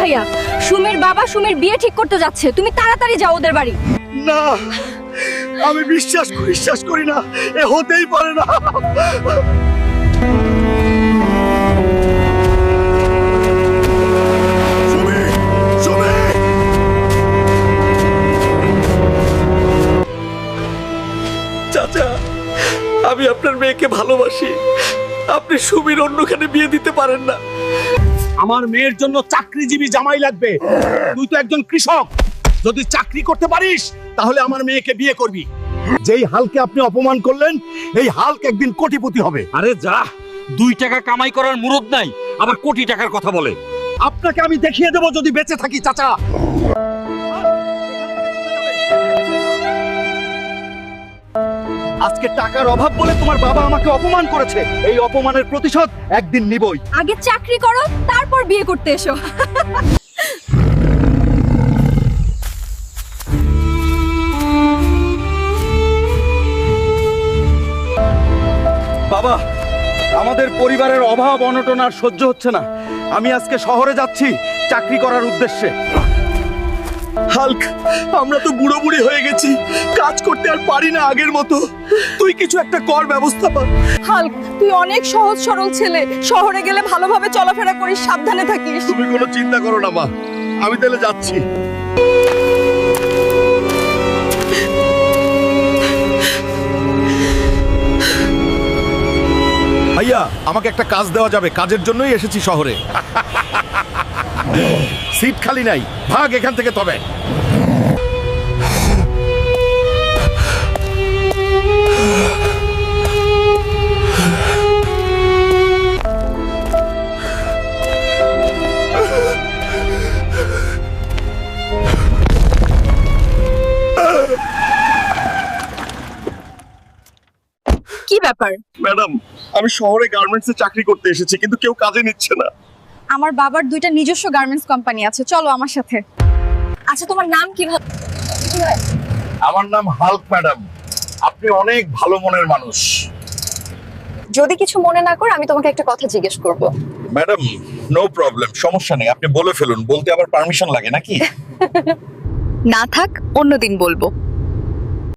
ভাইয়া, সুমির বাবা সুমির বিয়ে ঠিক করতে যাচ্ছে, তুমি তাড়াতাড়ি যাও ওদের বাড়ি। না, আমি বিশ্বাস করি না, এ হতেই পারে না। সুমি, সুমি! চাচা, আমি আপনার মেয়েকে ভালোবাসি, আপনি সুমির অন্যখানে বিয়ে দিতে পারেন না। আমার মেয়ের জন্য চাকরিজীবী জামাই লাগবে। তুই তো একজন কৃষক, যদি চাকরি করতে পারিস তাহলে আমার মেয়েকে বিয়ে করবি। যেই হালকে আপনি অপমান করলেন, এই হালক একদিন কোটিপতি হবে। আরে যা, 2 টাকা কামাই করার মুরদ নাই, আবার কোটি টাকার কথা বলে। আপনাকে আমি দেখিয়ে দেব যদি বেঁচে থাকি চাচা। আজকে টাকার অভাব বলে তোমার বাবা আমাকে অপমান করেছে, এই অপমানের প্রতিশোধ একদিন নিবই। আগে চাকরি করো, তারপর বিয়ে করতে এসো। বাবা, আমাদের পরিবারের অভাব অনটন আর সহ্য হচ্ছে না, আমি আজকে শহরে যাচ্ছি চাকরি করার উদ্দেশ্যে। হাল্ক, আমরা তো বুড়ো বুড়ি হয়ে গেছি, কাজ করতে আর পারি না আগের মতো। তুই কিছু একটা কর, ব্যবস্থা কর। হাল্ক, তুই অনেক সহজ সরল ছেলে, শহরে গেলে ভালোভাবে চলাফেরা করিস, সাবধানে থাকিস। তুমি কোনো চিন্তা করো না মা, আমি তাহলে যাচ্ছি। ভাইয়া, আমাকে একটা কাজ দেওয়া যাবে? কাজের জন্যই এসেছি শহরে। সিট খালি নাই, ভাগ এখান থেকে তবে। কি ব্যাপার? ম্যাডাম, আমি শহরে গার্মেন্টসে চাকরি করতে এসেছি, কিন্তু কেউ কাজে নিচ্ছে না। আমার বাবার 2টা নিজস্ব গার্মেন্টস কোম্পানি আছে, চলো আমার সাথে। আচ্ছা, তোমার নাম কি? আমার নাম হাল্ক ম্যাডাম, আপনি অনেক ভালো মনের মানুষ। যদি কিছু মনে না করো, আমি তোমাকে একটা কথা জিজ্ঞেস করব। ম্যাডাম, নো প্রবলেম, সমস্যা নেই, আপনি বলে ফেলুন। বলতে আবার পারমিশন লাগে নাকি? না থাক, অন্যদিন বলবো।